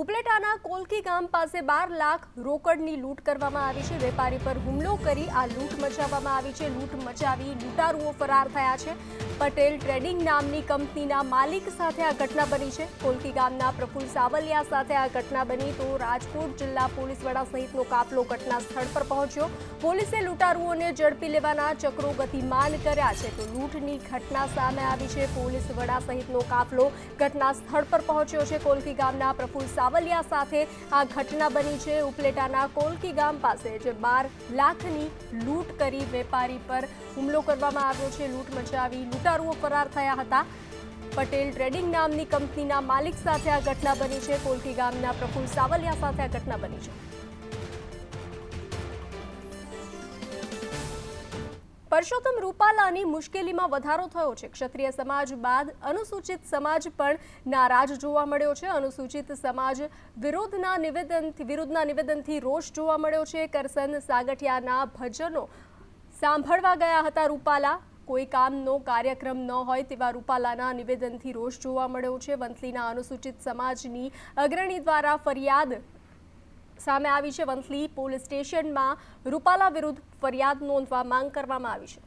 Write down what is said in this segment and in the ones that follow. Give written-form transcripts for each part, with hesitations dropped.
ઉપલેટાના કોલકી ગામ પાસે 12 લાખ રોકડની લૂંટ કરવામાં આવી છે। વેપારી પર હુમલો કરી આ લૂંટ મચાવવામાં આવી છે। લૂંટ મચાવી લૂંટારુઓ ફરાર થયા છે। પટેલ ટ્રેડિંગ નામની કંપનીના માલિક સાથે આ ઘટના બની છે। કોલકી ગામના પ્રફુલ સાવલિયા સાથે આ ઘટના બની તો રાજકોટ જિલ્લા પોલીસ વડા સહિતનો કાફલો ઘટના સ્થળ પર પહોંચ્યો। પોલીસે લૂંટારુઓને ઝડપી લેવાના ચક્રો ગતિમાન કર્યા છે। તો લૂંટની ઘટના સામે આવી છે। પોલીસ વડા સહિતનો કાફલો ઘટના સ્થળ પર પહોંચ્યો છે। કોલકી ગામના પ્રફુલ સાવલિયા સાથે આ ઘટના બની છે। ઉપલેટાના કોલકી ગામ પાસે જે 12 લાખની લૂંટ કરી વેપારી પર હુમલો કરવામાં આવ્યો છે। લૂંટ મચાવી લૂંટારુઓ ફરાર થયા હતા। પટેલ ટ્રેડિંગ નામની કંપનીના માલિક સાથે આ ઘટના બની છે। કોલકી ગામના પ્રફુલ સાવલિયા સાથે આ ઘટના બની છે। પરસોત્તમ રૂપાલાની મુશ્કેલીમાં વધારો થયો છે। ક્ષત્રિય સમાજ બાદ અનુસૂચિત સમાજ પણ નારાજ જોવા મળ્યો છે। અનુસૂચિત સમાજ વિરોધના નિવેદનથી રોષ જોવા મળ્યો છે। કરસન સાગઠિયાના ભજનો સાંભળવા ગયા હતા રૂપાલા। કોઈ કામનો કાર્યક્રમ ન હોય તેવા રૂપાલાના નિવેદનથી રોષ જોવા મળ્યો છે। વંથલીના અનુસૂચિત સમાજની અગ્રણી દ્વારા ફરિયાદ સામે આવી છે। વંથલી પોલીસ સ્ટેશનમાં રૂપાલા વિરુદ્ધ ફરિયાદ નોંધવા માંગ કરવામાં આવી છે।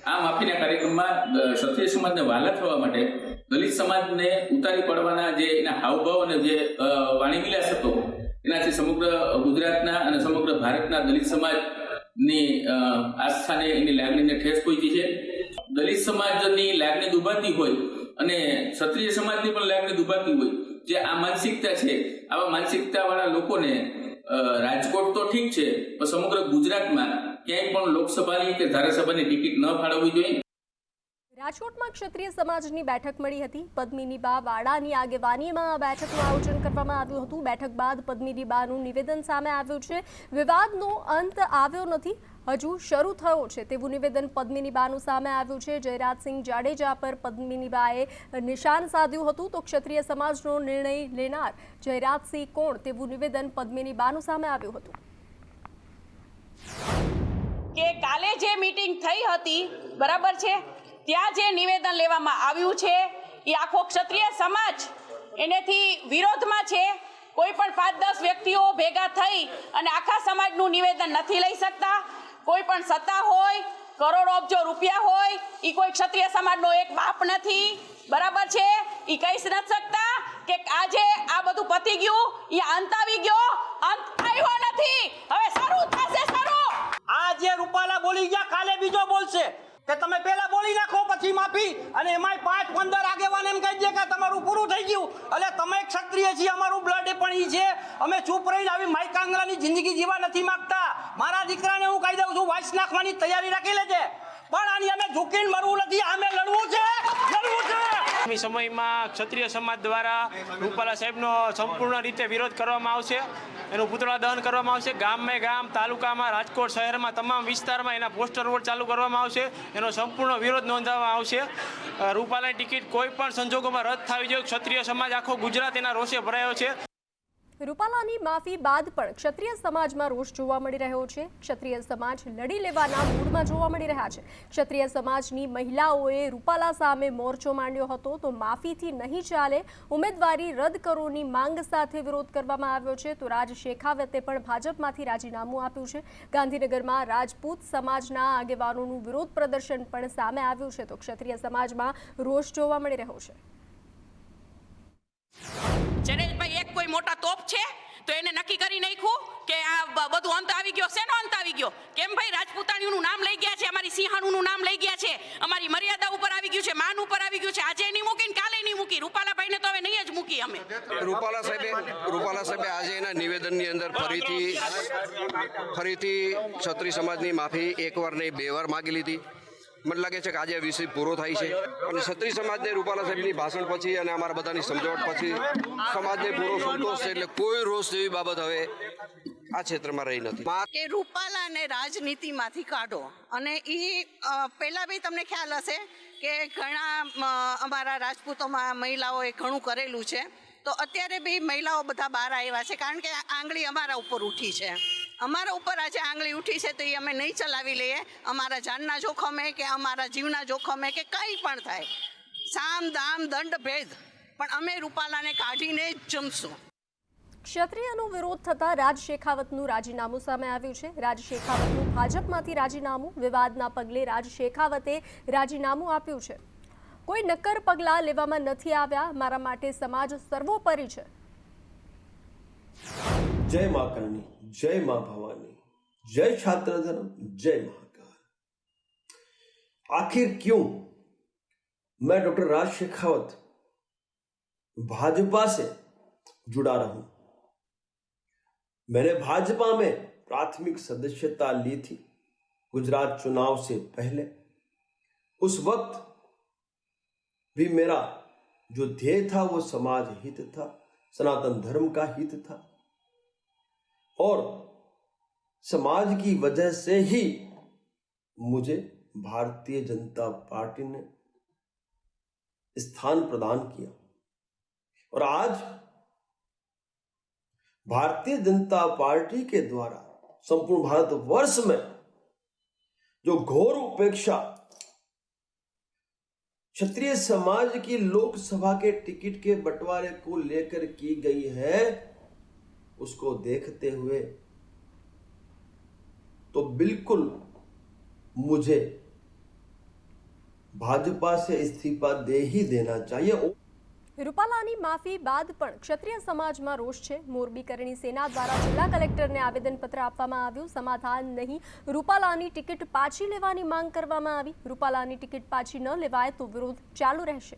આ માફીના કાર્યક્રમમાં ક્ષત્રિય સમાજને વાલા થવા માટે દલિત સમાજને ઉતારી પડવાના જે એના હાવભાવ અને જે વાણીવિલાસ હતો એનાથી સમગ્ર ગુજરાતના અને સમગ્ર ભારતના દલિત સમાજની આસ્થાને એની લાગણીને ઠેસ પહોંચી છે। દલિત સમાજની લાગણી દુભાતી હોય અને ક્ષત્રિય સમાજની પણ લાગણી દુભાતી હોય જે આ માનસિકતા છે, આવા માનસિકતા વાળા લોકોને રાજકોટ તો ઠીક છે પણ સમગ્ર ગુજરાતમાં ક્યાંય પણ લોકસભાની કે ધારાસભાની ટિકિટ ન ફાળવવી જોઈએ। રાજકોટમાં ક્ષત્રિય સમાજની બેઠક મળી હતી। પદ્મિનીબા વાડાની આગેવાનીમાં આ બેઠકનું આયોજન કરવામાં આવ્યું હતું। બેઠક બાદ પદ્મિનીબાનું નિવેદન સામે આવ્યું છે। વિવાદનો અંત આવ્યો નથી, હજુ શરૂ થયો છે તેવું નિવેદન પદ્મિનીબાનું સામે આવ્યું છે। જયરાજસિંહ જાડેજા પર પદ્મિનીબાએ નિશાન સાધ્યું હતું તો ક્ષત્રિય સમાજનો નિર્ણય લેનાર જયરાજસિંહ કોણ તેવું નિવેદન પદ્મિનીબાનું સામે આવ્યું હતું। કે કાલે જે મીટિંગ થઈ હતી બરાબર છે, ત્યાં જે નિવેદન લેવામાં આવ્યું છે એ આખો ક્ષત્રિય સમાજ એનેથી વિરોધમાં છે। કોઈ પણ 5-10 વ્યક્તિઓ ભેગા થઈ અને આખા સમાજનું નિવેદન નથી લઈ શકતા। કોઈ પણ સત્તા હોય, કરોડો અબજો રૂપિયા હોય, એ કોઈ ક્ષત્રિય સમાજનો એક બાપ નથી, બરાબર છે। એ કહી નથી શકતા કે આજે આ બધું પતી ગયું, એ અંત આવી ગયો, અંત આવ્યો નથી, હવે શરૂ થશે શરૂ। આ જે રૂપાલા બોલી ગયા કાલે બીજો બોલશે કે તમે પહેલા બોલી નાખો પછી માફી, અને એમાંય 5-15 આગેવાન એમ કહી દે કે તમારું પૂરું થઈ ગયું। એટલે તમે ક્ષત્રિય છીએ, અમારું બ્લડ પણ ઈ છે, અમે ચૂપ રહીને આવી માઈ કાંગરાની જિંદગી જીવા નથી માંગતા। મારા દીકરાને હું કહી દઉં છું વાંચ નાખવાની તૈયારી રાખી લેજે, પણ આની અમે ઝૂકીને મરવું નથી, અમે લડવું છે, લડવું છે। આગામી સમયમાં ક્ષત્રિય સમાજ દ્વારા રૂપાલા સાહેબનો સંપૂર્ણ રીતે વિરોધ કરવામાં આવશે। એનું પૂતળા દહન કરવામાં આવશે। ગામે ગામ, તાલુકામાં, રાજકોટ શહેરમાં તમામ વિસ્તારમાં એના પોસ્ટર બોર્ડ ચાલુ કરવામાં આવશે। એનો સંપૂર્ણ વિરોધ નોંધવામાં આવશે। રૂપાલાની ટિકિટ કોઈ પણ સંજોગોમાં રદ થવી જોઈએ। ક્ષત્રિય સમાજ આખો ગુજરાત એના રોષે ભરાયો છે। રૂપાલાની માફી બાદ પણ ક્ષત્રિય સમાજમાં રોષ જોવા મળી રહ્યો છે। ક્ષત્રિય સમાજ લડી લેવાના મૂડમાં જોવા મળી રહ્યા છે। ક્ષત્રિય સમાજની મહિલાઓએ રૂપાલા સામે મોરચો માંડ્યો હતો તો માફીથી નહીં ચાલે, ઉમેદવારી રદ કરોની માંગ સાથે વિરોધ કરવામાં આવ્યો છે। તો રાજ શેખાવતે પણ ભાજપમાંથી રાજીનામું આપ્યું છે। ગાંધીનગરમાં રાજપૂત સમાજના આગેવાનોનું વિરોધ પ્રદર્શન પણ સામે આવ્યું છે। તો ક્ષત્રિય સમાજમાં રોષ જોવા મળી રહ્યો છે। જનેશભાઈ એક કોઈ મોટા તોપ છે તો એને નક્કી કરી નાખ્યું કે આ બધું અંત આવી ગયો। શેનો અંત આવી ગયો? કેમ ભાઈ રાજપૂતાણીનું નામ લઈ ગયા છે, અમારી સિંહાણુનું નામ લઈ ગયા છે, અમારી મર્યાદા ઉપર આવી ગયું છે, માન ઉપર આવી ગયું છે। આજે નહીં મૂકી, કાલે નહીં મૂકી, રૂપાલાભાઈને તો હવે નહીં જ મૂકી અમે। રૂપાલા સાહેબે આજે એના નિવેદનની અંદર ફરીથી ક્ષત્રિય સમાજની માફી એકવાર નહીં 2 વાર માગી લીધી। મને લાગે છે કે આજે વિષય પૂરો થાય છે અને ક્ષત્રિય સમાજને રૂપાલા સાહેબની ભાષણ પછી અને અમારા બધાની સમજાવટ પછી સમાજને પૂરો સંતોષ છે। એટલે કોઈ રોષ જેવી બાબત હવે આ ક્ષેત્રમાં રહી નથી કે રૂપાલાને રાજનીતિમાંથી કાઢો। અને એ પહેલાં બી તમને ખ્યાલ હશે કે ઘણા અમારા રાજપૂતોમાં મહિલાઓએ ઘણું કરેલું છે। તો અત્યારે બી મહિલાઓ બધા બહાર આવ્યા છે, કારણ કે આંગળી અમારા ઉપર ઉઠી છે। અમારા ઉપર આજે આંગળી ઉઠી છે તો એ અમે નહીં ચલાવી લઈએ। અમારા જાનના જોખમે કે અમારા જીવના જોખમે કે કંઈ પણ થાય, સામ દામ દંડ ભેદ પણ અમે રૂપાલાને કાઢીને જ જમશું. ક્ષત્રિયનો વિરોધ થતા રાજ શેખાવતનું રાજીનામું સામે આવ્યું છે. રાજ શેખાવતનું ભાજપમાંથી રાજીનામું. વિવાદના પગલે રાજ શેખાવતે રાજીનામું આપ્યું છે. કોઈ નક્કર પગલાં લેવામાં નથી આવ્યા. મારા માટે સમાજ સર્વોપરી છે. जय मां करणी, जय मां भवानी, जय छात्र धर्म, जय महाकाल। आखिर क्यों मैं डॉक्टर राज शेखावत भाजपा से जुड़ा रहूं? मैंने भाजपा में प्राथमिक सदस्यता ली थी गुजरात चुनाव से पहले। उस वक्त भी मेरा जो ध्येय था वो समाज हित था, सनातन धर्म का हित था, और समाज की वजह से ही मुझे भारतीय जनता पार्टी ने स्थान प्रदान किया। और आज भारतीय जनता पार्टी के द्वारा संपूर्ण भारतवर्ष में जो घोर उपेक्षा क्षत्रिय समाज की लोकसभा के टिकट के बंटवारे को लेकर की गई है, उसको देखते हुए तो बिल्कुल मुझे भाजपा से इस्तीफा दे ही देना चाहिए। રૂપાલાની માફી બાદ પણ ક્ષત્રિય સમાજમાં રોષ છે. મોરબી કરણી સેના દ્વારા જિલ્લા કલેક્ટરને આવેદનપત્ર આપવામાં આવ્યું. સમાધાન નહીં, રૂપાલાની ટિકિટ પાછી લેવાની માંગ કરવામાં આવી. રૂપાલાની ટિકિટ પાછી ન લેવાય તો વિરોધ ચાલુ રહેશે.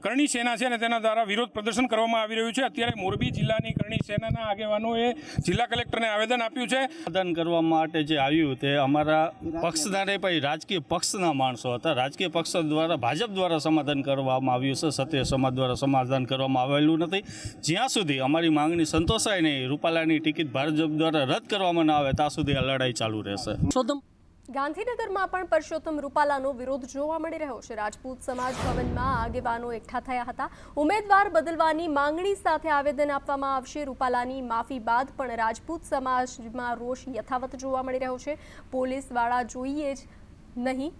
કરણી સેના છે ને તેના દ્વારા વિરોધ પ્રદર્શન કરવામાં આવી રહ્યું છે. અત્યારે મોરબી જિલ્લાની કરણી સેનાના આગેવાનોએ જિલ્લા કલેક્ટરને આવેદન આપ્યું છે. સમાધાન કરવા માટે જે આવ્યું તે અમારા પક્ષના નહીં પણ રાજકીય પક્ષના માણસો હતા. રાજકીય પક્ષ દ્વારા ભાજપ દ્વારા સમાધાન કરવામાં આવ્યું છે. ક્ષત્રિય સમાજ દ્વારા સમાધાન કરવામાં આવેલું નથી. જ્યાં સુધી અમારી માંગણી સંતોષાય નહીં, રૂપાલાની ટિકિટ ભાજપ દ્વારા રદ કરવામાં ન આવે ત્યાં સુધી આ લડાઈ ચાલુ રહેશે. ગાંધીનગરમાં પણ પરસોત્તમ રૂપાલાનો વિરોધ જોવા મળી રહ્યો છે. રાજપૂત સમાજ ભવનમાં આગેવાનો એકઠા થયા હતા. ઉમેદવાર બદલવાની માંગણી સાથે આવેદન આપવામાં આવશે. રૂપાલાની માફી બાદ પણ રાજપૂત સમાજમાં રોષ યથાવત જોવા મળી રહ્યો છે. પોલીસવાળા જોઈએ જ નહીં.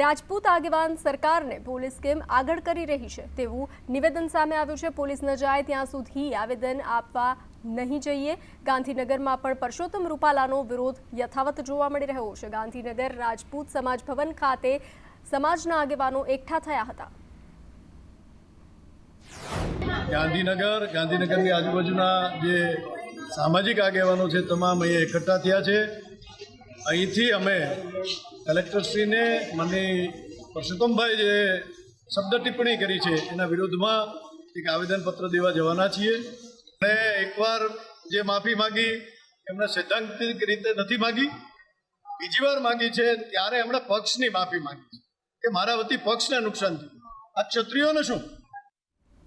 રાજપૂત આગેવાન સરકારને પોલીસ કેમ આગળ કરી રહી છે તેવું નિવેદન સામે આવ્યું છે. પોલીસ ન જાય ત્યાં સુધી આવેદન આપવા નહીં જઈએ. ગાંધીનગરમાં પણ પરસોત્તમ રૂપાલાનો વિરોધ યથાવત જોવા મળી રહ્યો છે. ગાંધીનગર રાજપૂત સમાજ ભવન ખાતે સમાજના આગેવાનો એકઠા થયા હતા. ગાંધીનગરની આજુબાજુના જે સામાજિક આગેવાનો છે તમામ અહીંયા એકઠા થયા છે. અહીંથી અમે કલેક્ટરશ્રીને માનનીય પરસોત્તમભાઈ જે શબ્દ ટિપ્પણી કરી છે એના વિરોધમાં એક આવેદનપત્ર દેવા જવાના છીએ. અને એકવાર જે માફી માગી એમણે સૈદ્ધાંતિક રીતે નથી માગી, બીજી વાર માગી છે ત્યારે એમણે પક્ષની માફી માગી છે કે મારા વતી પક્ષને નુકસાન થયું. આ ક્ષત્રિયોને શું?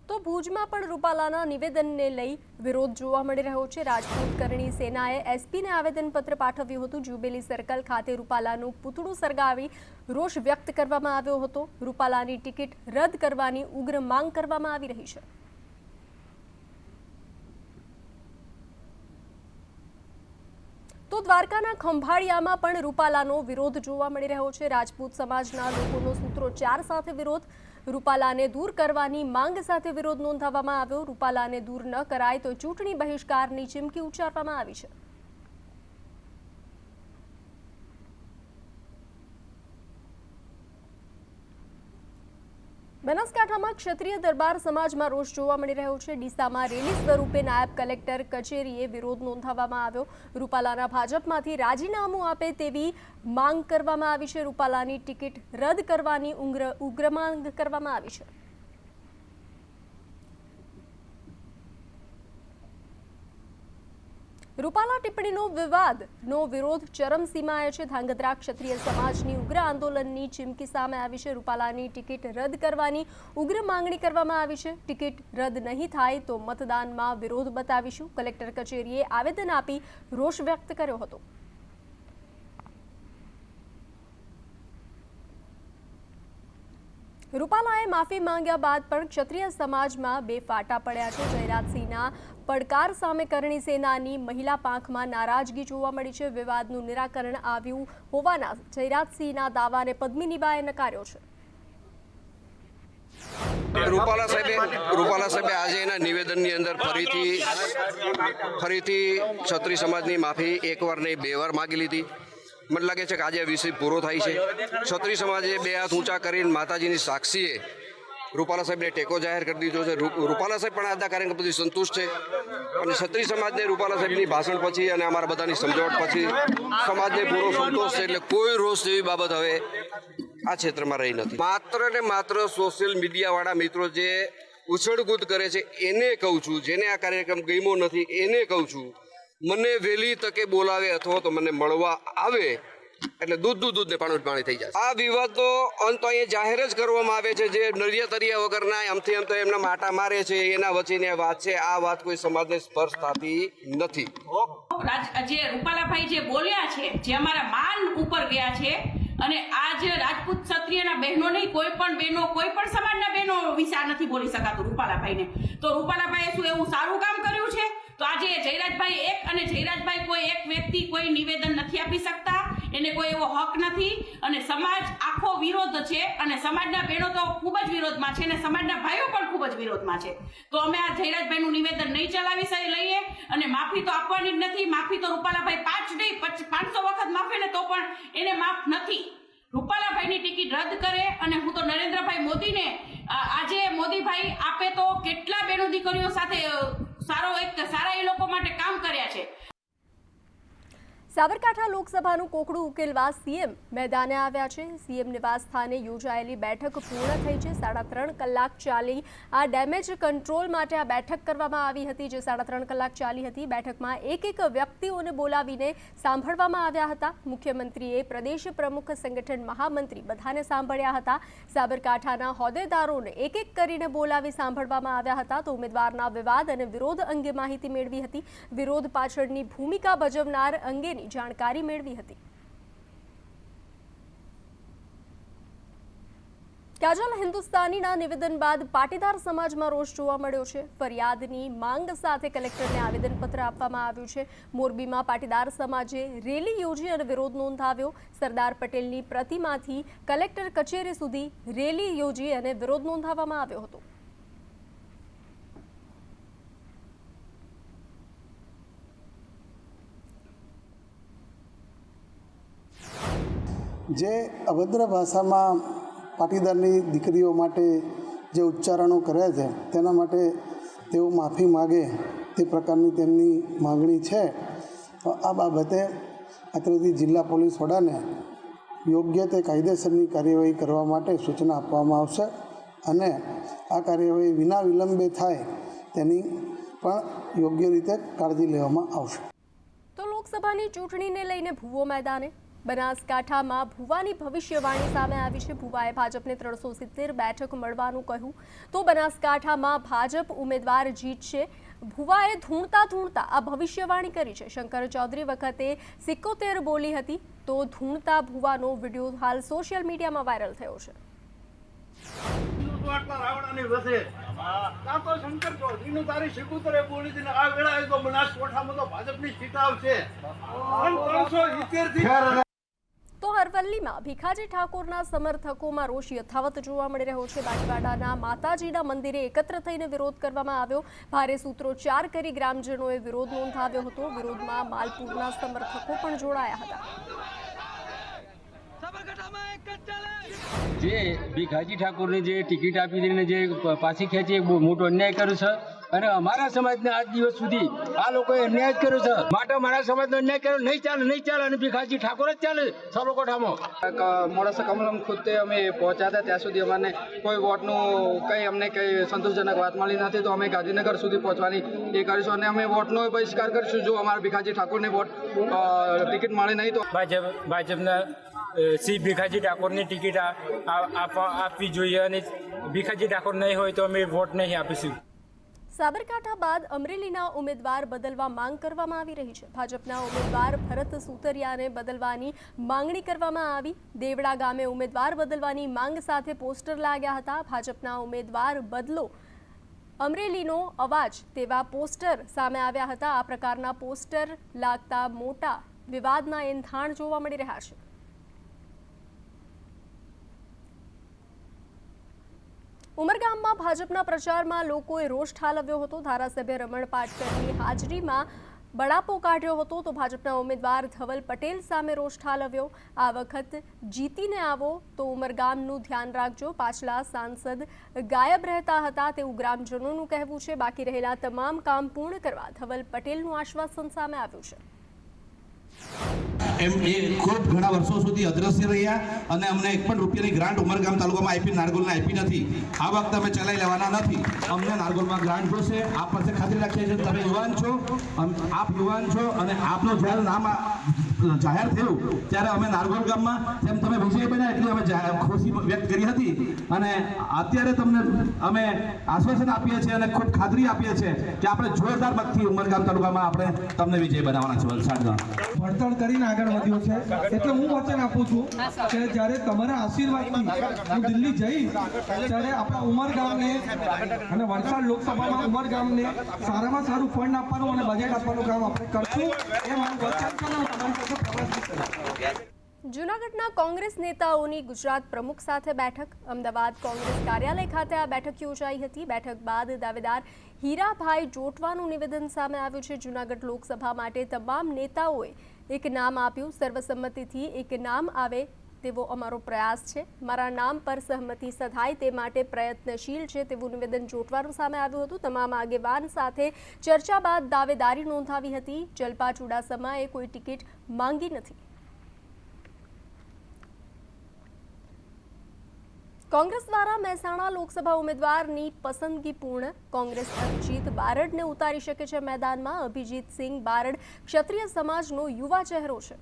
તો ભુજમાં પણ રૂપાલાના નિવેદનને લઈ વિરોધ જોવા મળી રહ્યો છે. રાજપૂત કરણી સેનાએ એસપીને આવેદનપત્ર પાઠવ્યું હતું. જ્યુબિલી સર્કલ ખાતે રૂપાલાનું પૂતળું સળગાવી રોષ વ્યક્ત કરવામાં આવ્યો હતો. રૂપાલાની ટિકિટ રદ કરવાની ઉગ્ર માંગ કરવામાં આવી રહી છે. તો દ્વારકાના ખંભાળિયામાં પણ રૂપાલાનો વિરોધ જોવા મળી રહ્યો છે. રાજપૂત સમાજના લોકોનો સૂત્રોચ્ચાર સાથે વિરોધ. રૂપાલાને દૂર કરવાની માંગ સાથે વિરોધ નોંધાવવામાં આવ્યો. રૂપાલાને દૂર ન કરાય તો ચૂંટણી બહિષ્કારની ચીમકી ઉચ્ચારવામાં આવી છે. બનાસકાંઠામાં ક્ષત્રિય દરબાર સમાજમાં રોષ જોવા મળી રહ્યો છે. ડીસામાં રેલી સ્વરૂપે નાયબ કલેક્ટર કચેરીએ વિરોધ નોંધાવવામાં આવ્યો. રૂપાલાના ભાજપમાંથી રાજીનામું આપે તેવી માંગ કરવામાં આવી છે. રૂપાલાની ટિકિટ રદ કરવાની ઉગ્ર માંગ કરવામાં આવી છે. રૂપાલા ટિપ્પણીનો વિવાદનો વિરોધ ચરમસીમાએ છે. ધાંગધ્રા ક્ષત્રિય સમાજની ઉગ્ર આંદોલનની ચીમકી સામે આવી છે. રૂપાલાની ટિકિટ રદ કરવાની ઉગ્ર માંગણી કરવામાં આવી છે. ટિકિટ રદ નહીં થાય તો મતદાનમાં વિરોધ બતાવીશું. કલેક્ટર કચેરીએ આવેદન આપી રોષ વ્યક્ત કર્યો હતો. રૂપાલાએ માફી માંગ્યા બાદ પણ ક્ષત્રિય સમાજમાં બે ફાટા પડ્યા છે. જયરાજસિંહના પડકાર સામે કરણી સેનાની મહિલા પાંખમાં નારાજગી જોવા મળી છે. વિવાદનું નિરાકરણ આવ્યું હોવાના જયરાજસિંહના દાવાને પદ્મિનીબાએ નકાર્યો છે. રૂપાલા સાહેબે આજે એના નિવેદનની અંદર ફરીથી ક્ષત્રિય સમાજની માફી એકવાર નહીં 2 વાર માગી લીધી. મને લાગે છે કે આજે વિષય પૂરો થાય છે. ક્ષત્રિય સમાજે 2 હાથ ઊંચા કરીને માતાજીની સાક્ષીએ રૂપાલા સાહેબને ટેકો જાહેર કરી દીધો છે. રૂપાલા સાહેબ પણ આજના કાર્યક્રમ પછી સંતુષ્ટ છે અને ક્ષત્રિય સમાજને રૂપાલા સાહેબની ભાષણ પછી અને અમારા બધાની સમજાવટ પછી સમાજને પૂરો સંતોષ છે. એટલે કોઈ રોષ જેવી બાબત હવે આ ક્ષેત્રમાં રહી નથી. માત્ર ને માત્ર સોશિયલ મીડિયાવાળા મિત્રો જે ઉછળકૂદ કરે છે એને કહું છું, જેને આ કાર્યક્રમ ગમ્યો નથી એને કહું છું, મને વહેલી તકે બોલાવે અથવા તો મને મળવા આવે એટલે દૂધ ને પાણી થઈ જાય. આ વિવાદનો અંત અહીંયા જાહેર જ કરવામાં આવે છે. જે નરિયા તરિયા વગરના આમથી આમ તો એમના માટા મારે છે એના વચ્ચેની આ વાત છે. આ વાત કોઈ સમાજને સ્પર્શ થતી નથી. જે રૂપાલાભાઈ જે બોલ્યા છે, જે અમારા માન ઉપર ગયા છે, અને આજ રાજપૂત ક્ષત્રિયના બહેનો નહીં, કોઈ પણ બહેનો, કોઈ પણ સમાજના બહેનો વિશે આ નથી બોલી શકાતું રૂપાલાભાઈને. તો રૂપાલાભાઈએ શું એવું સારું કામ કર્યું છે? તો આજે જયરાજભાઈ એક અને જયરાજભાઈ કોઈ એક વ્યક્તિ કોઈ નિવેદન નથી આપી શકતા, એને કોઈ એવો હક નથી, અને સમાજ આખો વિરોધ છે, અને સમાજના બહેનો તો ખૂબ જ વિરોધમાં છે, અને સમાજના ભાઈઓ પણ ખૂબ જ વિરોધમાં છે. તો અમે આ જયરાજભાઈનું નિવેદન નહીં ચલાવી લઈએ, અને માફી તો આપવાની જ નથી. માફી તો રૂપાલાભાઈ 5 નહીં 500 વખત માફે ને તો પણ એને માફ નથી. રૂપાલાભાઈની ટિકિટ રદ કરે, અને હું તો નરેન્દ્રભાઈ મોદીને આજે મોદીભાઈ આપે તો કેટલા બહેનો દીકરીઓ સાથે સારા એ લોકો માટે કામ કર્યા છે. સાબરકાંઠા લોકસભાનું કોકડું ઉકેલવા સીએમ મેદાને આવ્યા છે. સીએમ નિવાસ સ્થાને યોજાયેલી બેઠક પૂર્ણ થઈ છે. 3.5 કલાક ચાલી આ ડેમેજ કંટ્રોલ માટે આ બેઠક કરવામાં આવી હતી, જે 3.5 કલાક ચાલી હતી. બેઠકમાં એક વ્યક્તિઓને બોલાવીને સાંભળવામાં આવ્યા હતા. મુખ્યમંત્રીએ પ્રદેશ પ્રમુખ, સંગઠન મહામંત્રી બધાને સાંભળ્યા હતા. સાબરકાંઠાના હોદ્દેદારોને એક કરીને બોલાવી સાંભળવામાં આવ્યા હતા. તો ઉમેદવારના વિવાદ અને વિરોધ અંગે માહિતી મેળવી હતી. વિરોધ પાછળની ભૂમિકા ભજવનાર અંગેની જાણકારી મેળવી હતી. કાજલ હિન્દુસ્તાનીના નિવેદન બાદ પાટીદાર સમાજમાં રોષ જોવા મળ્યો છે. ફરિયાદની માંગ સાથે કલેક્ટરને આવેદનપત્ર આપવામાં આવ્યું છે. મોરબીમાં પાટીદાર સમાજે રેલી યોજી અને વિરોધ નોંધાવ્યો. સરદાર પટેલની પ્રતિમાથી કલેક્ટર કચેરી સુધી રેલી યોજી અને વિરોધ નોંધાવવામાં આવ્યો હતો. જે અભદ્ર ભાષામાં પાટીદારની દીકરીઓ માટે જે ઉચ્ચારણો કર્યા છે તેના માટે તેઓ માફી માગે તે પ્રકારની તેમની માગણી છે. તો આ બાબતે અત્રેથી જિલ્લા પોલીસ વડાને યોગ્ય તે કાયદેસરની કાર્યવાહી કરવા માટે સૂચના આપવામાં આવશે, અને આ કાર્યવાહી વિના વિલંબે થાય તેની પણ યોગ્ય રીતે કાળજી લેવામાં આવશે. તો લોકસભાની ચૂંટણીને લઈને ભૂવો મેદાને. બનાસકાંઠામાં ભુવાની ભવિષ્યવાણી સામે આવી છે. ભુવાએ ભાજપને 370 બેઠક મળવાનું કહ્યું. તો બનાસકાંઠામાં ભાજપ ઉમેદવાર જીતશે. ભુવાએ ધૂણતા આ ભવિષ્યવાણી કરી છે. શંકર ચૌધરી વખતે 77 બોલી હતી. તો ધૂણતા ભુવાનો વિડીયો હાલ સોશિયલ મીડિયામાં વાયરલ થયો છે. તો અરવલ્લીમાં ભીખાજી ઠાકોરના સમર્થકોમાં રોષ યથાવત જોવા મળી રહ્યો છે. બાજવાડાના માતાજીના મંદિરે એકત્ર થઈને વિરોધ કરવામાં આવ્યો. ભારે સૂત્રોચ્ચાર કરી ગ્રામજનોએ વિરોધ નોંધાવ્યો હતો. વિરોધમાં માલપુરના સમર્થકો પણ જોડાયા હતા. જે ભીખાજી ઠાકોરને જે ટિકિટ આપી દઈને જે પાછી ખેંચી બહુ મોટો અન્યાય કર્યો છે, અને અમારા સમાજને આજ દિવસ સુધી આ લોકોએ અન્યાય જ કર્યો છે. માટે મારા સમાજનો અન્યાય કર્યો નહીં ચાલે, અને ભીખાજી ઠાકોર જ ચાલે સાબરકાંઠામાં. મોડાસા કમલમ ખુદ અમે પહોંચ્યા હતા ત્યાં સુધી અમને કોઈ વોટનું અમને કંઈ સંતોષજનક વાત મળી નથી. તો અમે ગાંધીનગર સુધી પહોંચવાની એ કરીશું, અને અમે વોટનો બહિષ્કાર કરીશું જો અમારા ભીખાજી ઠાકોરને ટિકિટ મળે નહીં તો. ભાજપના શ્રી ભીખાજી ઠાકોરની ટિકિટ આપવી જોઈએ, અને ભીખાજી ઠાકોર નહીં હોય તો અમે વોટ નહીં આપીશું. સાબરકાંઠા બાદ અમરેલીના ઉમેદવાર બદલવા માંગ કરવામાં આવી રહી છે. ભાજપના ઉમેદવાર ભરત સુતરિયાને બદલવાની માંગણી કરવામાં આવી. દેવડા ગામે ઉમેદવાર બદલવાની માંગ સાથે પોસ્ટર લાગ્યા હતા. ભાજપના ઉમેદવાર બદલો અમરેલીનો અવાજ તેવા પોસ્ટર સામે આવ્યા હતા. આ પ્રકારના પોસ્ટર લાગતા મોટા વિવાદના એંધાણ જોવા મળી રહ્યા છે. ઉમરગામમાં ભાજપના પ્રચારમાં લોકોએ રોષ ઠાલવ્યો હતો. ધારાસભ્ય રમણ પાટકરની હાજરીમાં બળાપો કાઢ્યો હતો તો ભાજપના ઉમેદવાર ધવલ પટેલ સામે રોષ ઠાલવ્યો. આ વખત જીતીને આવો તો ઉમરગામનું ધ્યાન રાખજો. પાછલા સાંસદ ગાયબ રહેતા હતા તેવું ગ્રામજનોનું કહેવું છે. બાકી રહેલા તમામ કામ પૂર્ણ કરવા ધવલ પટેલનું આશ્વાસન સામે આવ્યું છે. એમ એ ખૂબ ઘણા વર્ષો સુધી અદ્રશ્ય રહ્યા અને અમને એક પણ રૂપિયાની ગ્રાન્ટ ઉમરગામ તાલુકામાં આપી નારગોલને આપી નથી. આ વખતે અમે ચલાવી લેવાના નથી. અમને નારગોલમાં ગ્રાન્ટ જોશે. આપ પાસે ખાતરી રાખીએ છીએ તમે યુવાન છો, આપ યુવાન છો અને આપનું જ્યારે નામ જાહેર થયું ત્યારે અમે નારગોલ ગામમાં જેમ તમે વિજય બન્યા એટલી અમે ખુશી વ્યક્ત કરી હતી અને અત્યારે તમને અમે આશ્વાસન આપીએ છીએ અને ખૂબ ખાતરી આપીએ છીએ કે આપણે જોરદાર મતથી ઉમરગામ તાલુકામાં આપણે તમને વિજય બનાવવાના છે. વલસાડમાં ભણતર કરીને આગળ વધ્યો છે એટલે હું વચન આપું છું કે જ્યારે તમારા આશીર્વાદથી હું દિલ્હી જઈશ ત્યારે આપણા ઉમરગામને અને વલસાડ લોકસભામાં ઉમરગામને સારામાં સારું ફંડ આપવાનું અને બજેટ આપવાનું કામ આપણે કરશું એ મારું વચન છે. તમારી સાથે પ્રવાસ જૂનાગઢના કોંગ્રેસ નેતાઓની ગુજરાત પ્રમુખ સાથે બેઠક. અમદાવાદ કોંગ્રેસ કાર્યાલય ખાતે આ બેઠક યોજાઈ હતી. બેઠક બાદ દાવેદાર હીરાભાઈ જોટવાનું નિવેદન સામે આવ્યું છે. જૂનાગઢ લોકસભા માટે તમામ નેતાઓએ એક નામ આપ્યું. સર્વસંમતિથી એક નામ આવે તેવો અમારો પ્રયાસ છે. મારા નામ પર સહમતિ સધાય તે માટે પ્રયત્નશીલ છે તેવું નિવેદન જોટવાનું સામે આવ્યું હતું. તમામ આગેવાન સાથે ચર્ચા બાદ દાવેદારી નોંધાવી હતી. જલપા ચુડાસમાએ કોઈ ટિકિટ માંગી નથી. કોંગ્રેસ દ્વારા મહેસાણા લોકસભા ઉમેદવારની પસંદગી પૂર્ણ. કોંગ્રેસ અભિજીત બારડને ઉતારી શકે છે મેદાનમાં. અભિજીતસિંહ બારડ ક્ષત્રિય સમાજનો યુવા ચહેરો છે.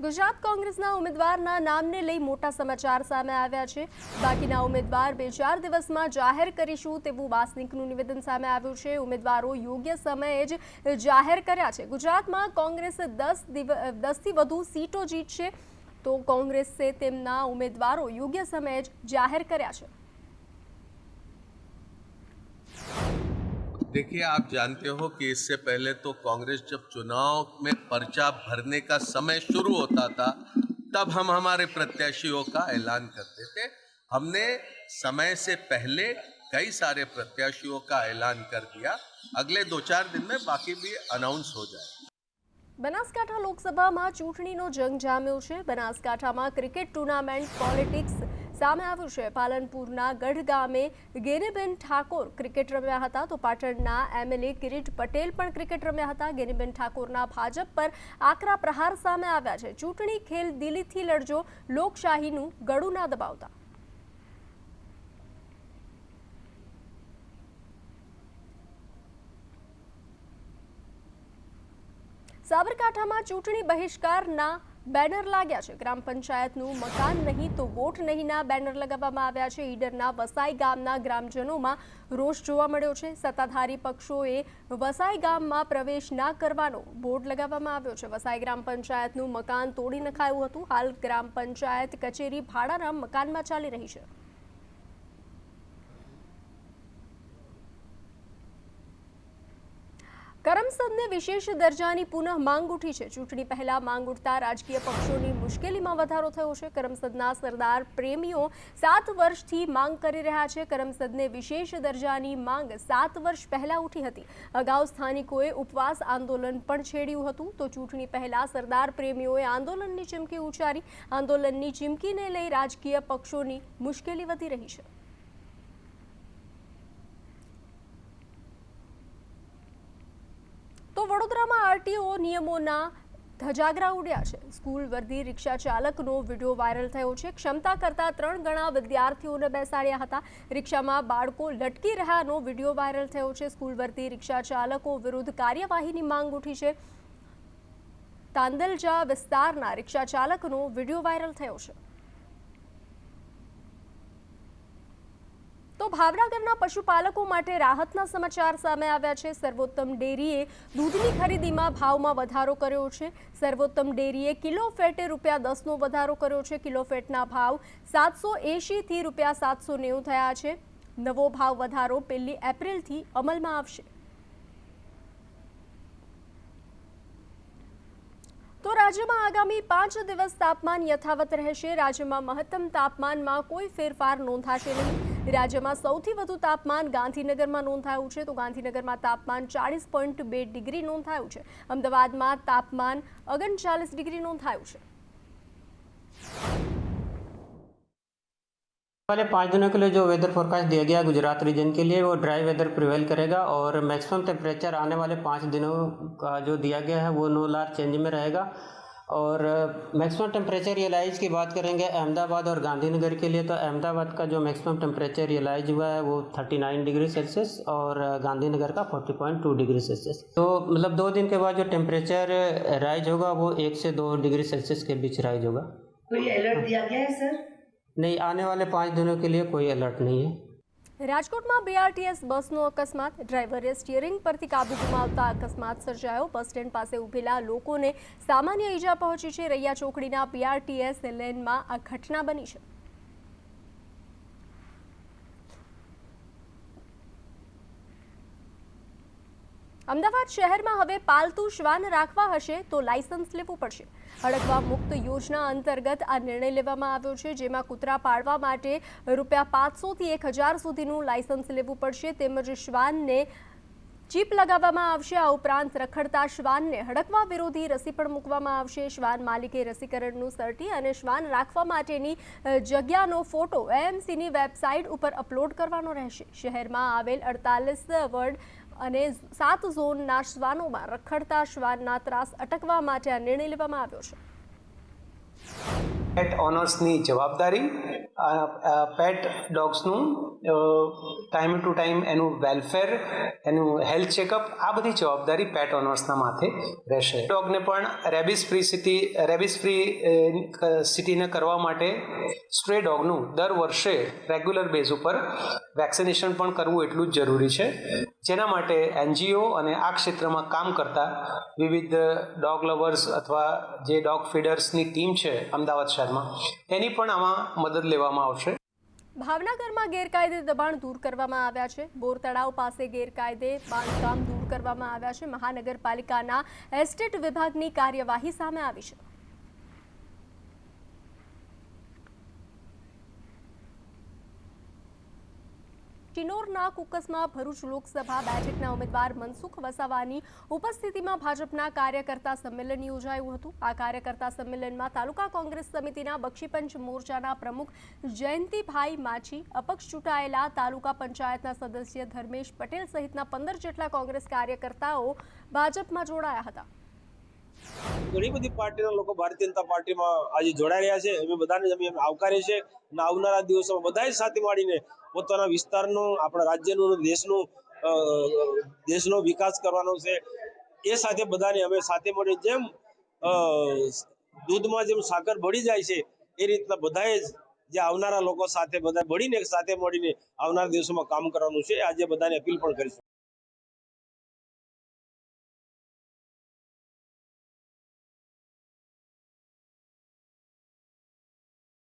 ગુજરાત કોંગ્રેસના ઉમેદવારના નામને લઈ મોટા સમાચાર સામે આવ્યા છે. બાકીના ઉમેદવાર 2-4 દિવસમાં જાહેર કરીશું તેવું વાસનિકનું નિવેદન સામે આવ્યું છે. ઉમેદવારો યોગ્ય સમયે જ જાહેર કર્યા છે. ગુજરાતમાં કોંગ્રેસ 10થી વધુ સીટો જીતશે તો કોંગ્રેસે તેમના ઉમેદવારો યોગ્ય સમયે જ જાહેર કર્યા છે. देखिए, आप जानते हो कि इससे पहले तो कांग्रेस जब चुनाव में पर्चा भरने का समय शुरू होता था तब हम हमारे प्रत्याशियों का ऐलान करते थे. हमने समय से पहले कई सारे प्रत्याशियों का ऐलान कर दिया. अगले 2-4 दिन में बाकी भी अनाउंस हो जाए. બનાસકાંઠા લોકસભામાં ચૂંટણીનો જંગ જામ્યો છે. બનાસકાંઠામાં ક્રિકેટ ટુર્નામેન્ટ પોલિટિક્સ સામે આવ્યું છે. પાલનપુરના ગઢ ગામે ગેનીબેન ઠાકોર ક્રિકેટ રમ્યા હતા તો પાટણના એમએલએ કિરીટ પટેલ પણ ક્રિકેટ રમ્યા હતા. ગેનીબેન ઠાકોરના ભાજપ પર આકરા પ્રહાર સામે આવ્યા છે. ચૂંટણી ખેલ દિલ્હીથી લડજો, લોકશાહીનું ગળું ના દબાવતા. સાબરકાંઠામાં ચૂંટણી બહિષ્કારના બેનર લાગ્યા છે. ગ્રામ પંચાયતનું મકાન નહીં તો વોટ નહીંના બેનર લગાવવામાં આવ્યા છે. ઈડરના વસાઈ ગામના ગ્રામજનોમાં રોષ જોવા મળ્યો છે. સત્તાધારી પક્ષોએ વસાઈ ગામમાં પ્રવેશ ના કરવાનો બોર્ડ લગાવવામાં આવ્યો છે. વસાઈ ગ્રામ પંચાયતનું મકાન તોડી નખાયું હતું. હાલ ગ્રામ પંચાયત કચેરી ભાડાના મકાનમાં ચાલી રહી છે. કરમસદને વિશેષ દરજાની પુનઃ માંગ ઉઠી છે. ચૂંટણી પહેલા માંગ ઉઠતા રાજકીય પક્ષોની મુશ્કેલીમાં વધારો થયો છે. કરમસદના સરદાર પ્રેમીઓ 7 વર્ષથી માંગ કરી રહ્યા છે. કરમસદને વિશેષ દરજાની માંગ 7 વર્ષ પહેલા ઉઠી હતી. અગાઉ સ્થાનિકોએ ઉપવાસ આંદોલન પણ છેડ્યું હતું તો ચૂંટણી પહેલા સરદાર પ્રેમીઓએ આંદોલનની ચીમકી ઉચ્ચારી. આંદોલનની ચીમકીને લઈ રાજકીય પક્ષોની મુશ્કેલી વધી રહી છે. તો વડોદરામાં આરટીઓ નિયમોના ધજાગરા ઉડ્યા છે. સ્કૂલ વર્દી રિક્ષા ચાલકનો વિડીયો વાયરલ થયો છે. ક્ષમતા કરતાં 3 ગણા વિદ્યાર્થીઓને બેસાડ્યા હતા. રિક્ષામાં બાળકો લટકી રહ્યાનો વિડીયો વાયરલ થયો છે. સ્કૂલ વર્દી રિક્ષા ચાલકો વિરુદ્ધ કાર્યવાહીની માંગ ઉઠી છે. તાંદલજા વિસ્તારના રિક્ષા ચાલકનો વિડીયો વાયરલ થયો છે. તો ભાવનગરના પશુપાલકો માટે રાહતના સમાચાર સામે આવ્યા છે. સર્વોત્તમ ડેરીએ દૂધની ખરીદીમાં ભાવમાં વધારો કર્યો છે. સર્વોત્તમ ડેરીએ કિલો ફેટે ₹10નો વધારો કર્યો છે. કિલો ફેટના ભાવ 780થી ₹790 થયા છે. નવો ભાવ વધારો 1 એપ્રિલથી અમલમાં આવશે. તો રાજ્યમાં આગામી 5 દિવસ તાપમાન યથાવત રહેશે। રાજ્યમાં મહત્તમ તાપમાનમાં કોઈ ફેરફાર નોંધાશે નહીં। રાજ્યમાં સૌથી વધુ તાપમાન ગાંધીનગરમાં નોંધાયું છે, તો ગાંધીનગરમાં તાપમાન 40.2 ડિગ્રી નોંધાયું છે। અમદાવાદમાં તાપમાન 39 ડિગ્રી नोंधाયું છે। वाले 5 दिनों के लिए जो वेदर फोरकास्ट दिया गया गुजरात रीजन के लिए वो ड्राई वेदर प्रिवेल करेगा और मैक्सिमम टेम्परेचर आने वाले 5 दिनों का जो दिया गया है वो नो लार्ज चेंज में रहेगा। और मैक्सिमम टेम्परेचर रियलाइज की बात करेंगे अहमदाबाद और गांधीनगर के लिए, तो अहमदाबाद का जो मैक्सिमम टेम्परेचर रियलाइज हुआ है वो 39 डिग्री सेल्सियस और गांधीनगर का 40.2 डिग्री सेल्सियस। तो मतलब 2 दिन के बाद जो टेम्परेचर राइज होगा वो 1 से 2 डिग्री सेल्सियस के बीच राइज होगा। कोई अलर्ट दिया गया है सर? नहीं, आने वाले 5 दिनों के लिए कोई अलर्ट नहीं है। રાજકોટમાં BRTS બસનો અકસ્માત, ડ્રાઈવરે સ્ટીયરિંગ પરથી કાબુ ગુમાવતા અકસ્માત સર્જાયો। બસ સ્ટેન્ડ પાસે ઊભેલા લોકોને સામાન્ય ઈજા પહોંચી છે। રૈયા ચોકડીના BRTS લેનમાં આ ઘટના બની છે। અમદાવાદ શહેરમાં હવે પાલતુ શ્વાન રાખવા હશે તો લાયસન્સ લેવું પડશે। હડકવા મુક્ત યોજના અંતર્ગત આ નિર્ણય લેવામાં આવ્યો છે, જેમાં કૂતરા પાળવા માટે ₹500 થી 1000 સુધીનું લાયસન્સ લેવું પડશે, તેમજ શ્વાનને ચીપ લગાવવામાં આવશે। આ ઉપરાંત રખડતા શ્વાનને હડકવા વિરોધી રસી પણ મૂકવામાં આવશે। શ્વાન માલિકે રસીકરણનું સર્ટી અને શ્વાન રાખવા માટેની જગ્યાનો ફોટો AMCની વેબસાઇટ ઉપર અપલોડ કરવાનો રહેશે। શહેરમાં આવેલ 48 વોર્ડ અને 7 ઝોનના શ્વાનોમાં રખડતા શ્વાનના ત્રાસ અટકવા માટે આ નિર્ણય લેવામાં આવ્યો છે। પેટ ઓનર્સની જવાબદારી પેટ ડોગ્સનું ટાઈમ ટુ ટાઈમ એનું વેલફેર, એનું હેલ્થ ચેકઅપ, આ બધી જવાબદારી પેટ ઓનર્સના માથે રહેશે। ડોગને પણ રેબિસ ફ્રી સિટીને કરવા માટે સ્ટ્રે ડોગનું દર વર્ષે રેગ્યુલર બેઝ ઉપર વેક્સિનેશન પણ કરવું એટલું જ જરૂરી છે, જેના માટે NGO અને આ ક્ષેત્રમાં કામ કરતા વિવિધ ડોગ લવર્સ અથવા જે ડોગ ફીડર્સની ટીમ છે અમદાવાદ શહેરમાં, એની પણ આમાં મદદ લેવામાં આવશે। ભાવનગરમાં ગેરકાયદે દબાણ દૂર કરવામાં આવ્યા છે। બોર તળાવ પાસે ગેરકાયદે બાંધકામ દૂર કરવામાં આવ્યા છે। મહાનગરપાલિકાના એસ્ટેટ વિભાગની કાર્યવાહી સામે આવી છે। કિનોરના કુકસમાં ભરૂચ લોકસભા બેઠકના ઉમેદવાર મનસુખ વસાવાની ઉપસ્થિતિમાં ભાજપના કાર્યકર્તા સંમેલન યોજાયું હતું। આ કાર્યકર્તા સંમેલનમાં તાલુકા કોંગ્રેસ સમિતિના બક્ષીપંચ મોરચાના પ્રમુખ જયંતિભાઈ માછી, અપક્ષ ચૂંટાયેલા તાલુકા પંચાયતના સદસ્ય ધર્મેશ પટેલ સહિતના 15 જેટલા કોંગ્રેસ કાર્યકર્તાઓ ભાજપમાં જોડાયા હતા। ઘણી બધી પાર્ટીના લોકો ભારતીય જનતા પાર્ટીમાં આજે જોડાઈ રહ્યા છે। અમે બધાને અમે આવકારીએ છીએ અને આવનારા દિવસોમાં બધા સાથે મળીને પોતાના વિસ્તારનો, આપણા રાજ્યનું, દેશનો વિકાસ કરવાનો છે। એ સાથે બધાને અમે સાથે મળી, જેમ દૂધમાં જેમ સાકર ભળી જાય છે એ રીતના બધાએ જે આવનારા લોકો સાથે બધા ભળીને સાથે મળીને આવનારા દિવસોમાં કામ કરવાનું છે। આજે બધાને અપીલ પણ કરીશું।